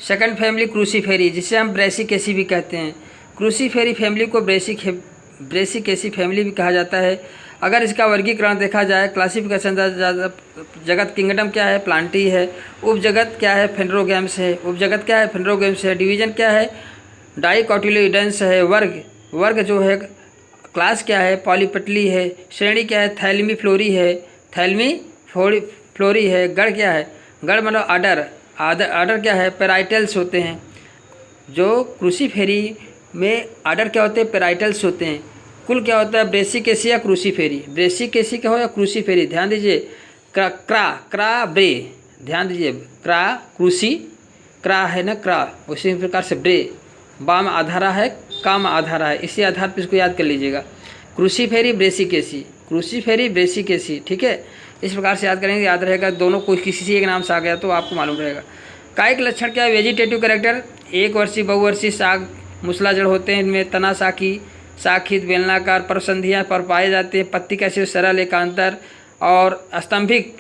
Second family क्रूसीफेरी, जिसे हम Brassicaceae भी कहते हैं। क्रूसीफेरी फैमिली को ब्रेसिकेसी फैमिली भी कहा जाता है। अगर इसका वर्गीकरण देखा जाए, क्लासिफिकेशन जगत किंगडम क्या है, प्लांटी है। उपजगत क्या है, फेनरोगेम्स है। उपजगत क्या है, फेनरोगेम्स है। डिवीजन क्या है, डाइकोटिलोइडेंस है। वर्ग जो है, क्लास क्या है, पॉलीपेटली है। श्रेणी क्या है, थैलमी फ्लोरी है। थैलमी फ्लोरी है। गण क्या है, गण मतलब आर्डर क्या है, पेराइटल्स होते हैं। जो क्रूसीफेरी में आर्डर क्या होते हैं, पेराइटल्स होते हैं। कुल क्या होता है, ब्रेसिकेसी या क्रूसीफेरी। ब्रेसिकेसी क्या हो या क्रूसीफेरी, ध्यान दीजिए। क्रा ब्रे, ध्यान दीजिए। क्रा है ना, क्रा, उसी प्रकार से ब्रे, बाम आधारा है, काम आधारा है, इसी आधार पर इसको याद कर लीजिएगा। क्रूसीफेरी ब्रेसिकेसी, ठीक है। इस प्रकार से याद करेंगे, याद रहेगा। दोनों कोई किसी एक नाम से आ गया तो आपको मालूम रहेगा। कायिक लक्षण क्या है, वेजिटेटिव कैरेक्टर, एक वर्षीय बहुवर्षीय साग मूसलाजड़ होते हैं। इनमें तना शाखित बेलनाकार परसंधियाँ पर पाए जाते हैं। पत्ती कैसे, सरल एकांतर और स्तंभिक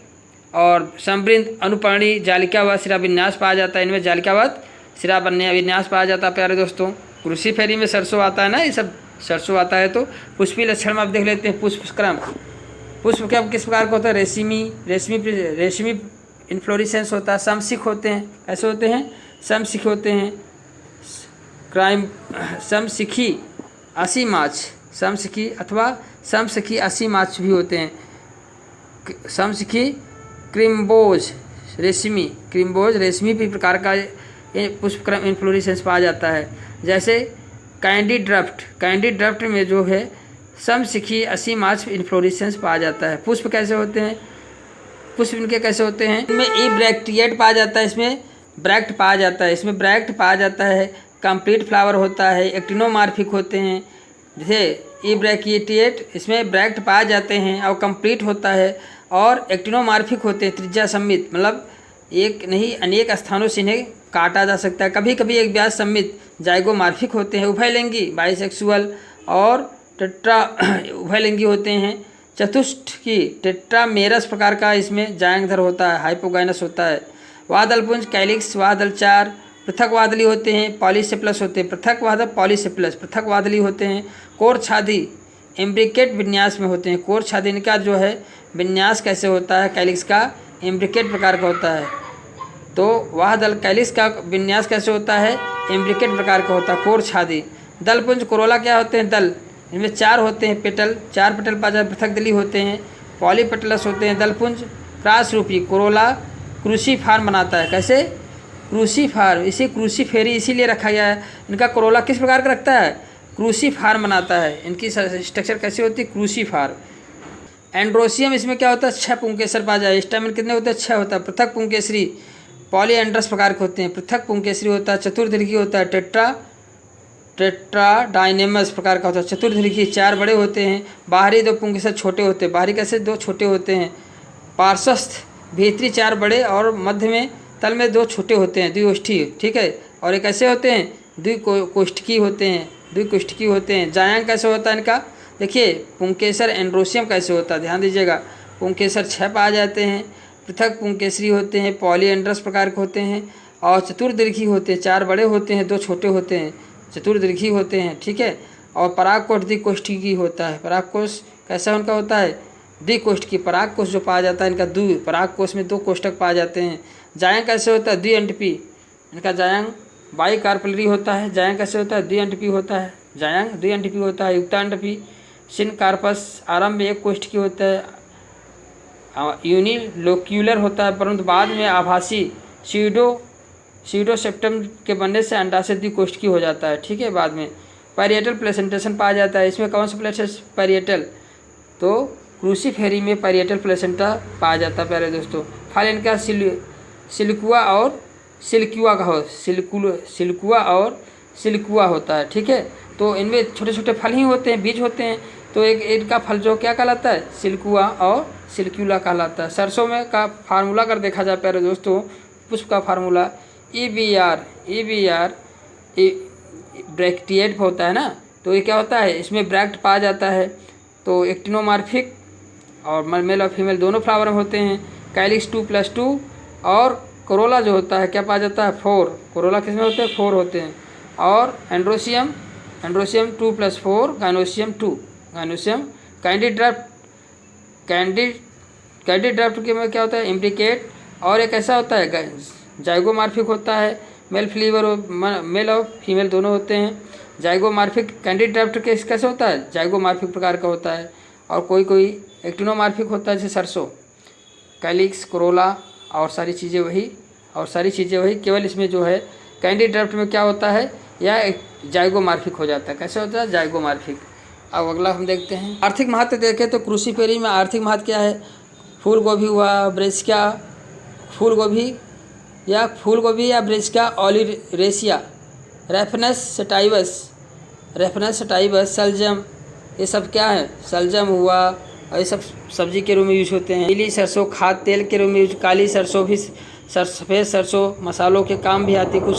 और समृद्ध अनुपर्णी जालिका व शिरा विन्यास पाया जाता है। इनमें जालिकावत शिरा विन्यास पाया जाता है। प्यारे दोस्तों, क्रूसीफेरी में सरसों आता है ना, ये सब सरसों आता है। तो पुष्पी लक्षण में आप देख लेते हैं। पुष्पक्रम, पुष्प क्या किस प्रकार का होता है, रेशमी इन्फ्लोरेसेंस होता है। समशिख होते हैं, ऐसे होते हैं, समशिख होते हैं। समशिखी असीमाछ, समशिखी अथवा समशिखी असीमाछ भी होते हैं। समशिखी क्रिम्बोज रेशमी भी प्रकार का पुष्पक्रम इन्फ्लोरेसेंस पाया जाता है। जैसे कैंडी ड्राफ्ट में जो है समशिखी असीमाछ इन्फ्लोरेसेंस पाया जाता है। पुष्प कैसे होते हैं, पुष्प इनके कैसे होते हैं, इनमें ई ब्रैक्टिएट पाया जाता है, इसमें ब्रैक्ट पाया जाता है। कंप्लीट फ्लावर होता है, एक्टिनोमार्फिक होते हैं। जैसे ई ब्रैक्टिएट, इसमें ब्रैक्ट पाए जाते हैं और कंप्लीट होता है, और एक्टिनोमार्फिक होते हैं, त्रिज्या सम्मित, मतलब एक नहीं अनेक स्थानों से इन्हें काटा जा सकता है। कभी कभी एक व्यास सम्मित जाइगोमार्फिक होते हैं। उभयलिंगी बाइसेक्सुअल और उभयलिंगी होते हैं। चतुष्टकी टेट्रामेरस प्रकार का इसमें जायंगधर होता है, हाइपोगाइनस होता है। वादलपुंज कैलिक्स वादल 4 पृथक वादली होते हैं, पॉलीसेप्लस होते हैं। पृथक वादली होते हैं। कोर छादी एम्ब्रिकेट विन्यास में होते हैं। कोर छादी इनका जो है विन्यास कैसे होता है, कैलिक्स का एम्ब्रिकेट प्रकार का होता है। तो वह दल कैलिक्स का विन्यास कैसे होता है, एम्ब्रिकेट प्रकार का होता है, कोर छादी। दलपुंज कोरोला क्या होते हैं, दल, इनमें 4 होते हैं पेटल, 4 पेटल पाए जाते, पृथक दली होते हैं, पॉलीपेटलस होते हैं। दलपुंज क्रास रूपी कोरोला क्रूसीफार्म बनाता है। कैसे, क्रूसीफार्म, इसी क्रूसीफेरी इसीलिए रखा गया है। इनका कोरोला किस प्रकार का रखता है, क्रूसीफार्म बनाता है। इनकी स्ट्रक्चर कैसी होती है, क्रूसीफार्म। एंड्रोसियम, इसमें क्या होता है, 6 पुंकेसर पाया जाए। स्टैमेन कितने होते हैं, 6 होता है। पृथक पुंकेसरी पॉलीएंड्रस प्रकार के होते हैं। पृथक पुंकेसरी होता है, चतुर्दीर्घी होता है। टेट्राडाइनेमस प्रकार का होता है, चतुर्दीर्घी, 4 बड़े होते हैं। बाहरी 2 पुंकेसर छोटे होते हैं। बाहरी कैसे, 2 छोटे होते हैं। पार्श्वस्थ भीतरी 4 बड़े और मध्य में तल में 2 छोटे होते हैं, द्विओष्ठी, ठीक है। और ये कैसे होते हैं, द्विकोष्ठकी होते हैं। जायांग कैसे होता है इनका, देखिए पुंकेसर एंड्रोसियम कैसे होता है, ध्यान दीजिएगा। पुंकेसर 6 पाए जाते हैं। पृथक पुंकेसरी होते हैं, पॉलीएंड्रस प्रकार के होते हैं, और चतुर्दीर्घी होते हैं। 4 बड़े होते हैं, 2 छोटे होते हैं, चतुर्दीर्घी होते हैं, ठीक है। और परागकोश द्विकोष्ठकी होता है। परागकोश कैसा उनका होता है, द्विकोष्ठकी। परागकोश जो पाया जाता है इनका परागकोश में 2 कोष्ठक पाए जाते हैं। जायंग कैसे होता है, द्विअंटपी, इनका जायंग बाइकार्पलरी होता है। जायंग कैसे होता है, द्विअंटपी होता है। जायंग द्विअंटपी होता है। युक्तांडपी सिनकार्पस आरंभ में 1 कोष्ठकी होता है, यूनिलोक्यूलर होता है, परंतु बाद में आभासी सीडोसेप्टम के बनने से अंडाशय द्विकोष्ठकी हो जाता है, ठीक है। बाद में पैरिएटल प्लेसेंटेशन पाया जाता है। इसमें कौन सा प्लेसेंट, पैरिएटल, तो क्रूसीफेरी में पैरिएटल प्लेसेंटा पाया जाता है। प्यारे दोस्तों, फल इनका सिल्कुआ और सिल्कुआ होता है, ठीक है। तो इनमें छोटे छोटे फल ही होते हैं, बीज होते हैं। तो एक इनका फल जो क्या कहलाता है, सिल्कुआ और सिल्क्यूला कहलाता है। सरसों में का फार्मूला अगर देखा जाए प्यारे दोस्तों, पुष्प का फार्मूला EBR ब्रैक्टिएट होता है ना, तो ये क्या होता है, इसमें ब्रैक्ट पाया जाता है। तो एक्टिनोमार्फिक और मेल और फीमेल दोनों फ्लावर होते हैं। कैलिक्स 2+2 और कोरोला जो होता है क्या पाया जाता है, 4। कोरोला किस में होते हैं, 4 होते हैं। और androecium 2+4, gynoecium 2। Gynoecium candy draft के में क्या होता है, इम्प्लिकेट। और एक ऐसा होता है जाइगोमॉर्फिक होता है, मेल और फीमेल दोनों होते हैं। जाइगोमॉर्फिक कैंडी ड्राफ्ट केस कैसे होता है, जाइगोमॉर्फिक प्रकार का होता है। और कोई एक्टिनोमॉर्फिक होता है, जैसे सरसों, कैलिक्स, कोरोला और सारी चीज़ें वही केवल इसमें जो है कैंडी ड्राफ्ट में क्या होता है, या जाइगोमॉर्फिक हो जाता है। कैसे होता है, जाइगोमॉर्फिक। अब अगला हम देखते हैं आर्थिक महत्व देखें तो क्रूसीफेरी में आर्थिक महत्व क्या है, फूल गोभी हुआ, ब्रेसिका फूल गोभी या ब्रेसिका ओलिरेसिया, रेफनस सटाइवस, सलजम, ये सब क्या है, सलजम हुआ, और ये सब सब्जी के रूप में यूज होते हैं। नीली सरसों खाद्य तेल के रूप में यूज, काली सरसों भी, सफ़ेद सरसों मसालों के काम भी आती है, कुछ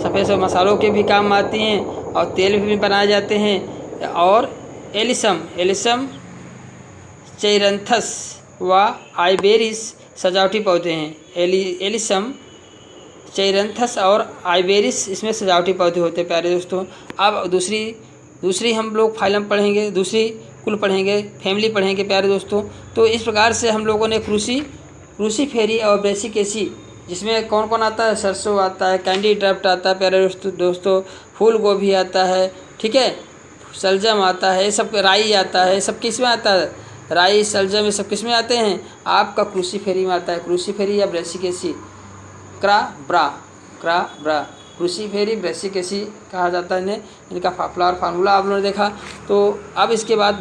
सफ़ेद मसालों के भी काम आती हैं और तेल भी बनाए जाते हैं। और एलिसम चेरंथस व आइबेरिस सजावटी पौधे हैं। एलिसम चेरंथस और आइबेरिस इसमें सजावटी पौधे होते हैं प्यारे दोस्तों। अब दूसरी हम लोग फाइलम पढ़ेंगे, दूसरी कुल पढ़ेंगे, फैमिली पढ़ेंगे प्यारे दोस्तों। तो इस प्रकार से हम लोगों ने क्रूसीफेरी और ब्रेसिकेसी, जिसमें कौन कौन आता है, सरसों आता है, कैंडी ड्राफ्ट आता है प्यारे दोस्तों, फूल गोभी आता है, ठीक है, सलजम आता है, ये सब, राई आता है, सब किस में आता है, राई सलजम ये सब किस में आते हैं, आपका क्रूसीफेरी में आता है। क्रूसीफेरी या ब्रेसिकेसी, क्रा ब्रा क्रूसीफेरी ब्रेसिकेसी कहा जाता है इन्हें। इनका फार्मूला आप लोगों ने देखा। तो अब इसके बाद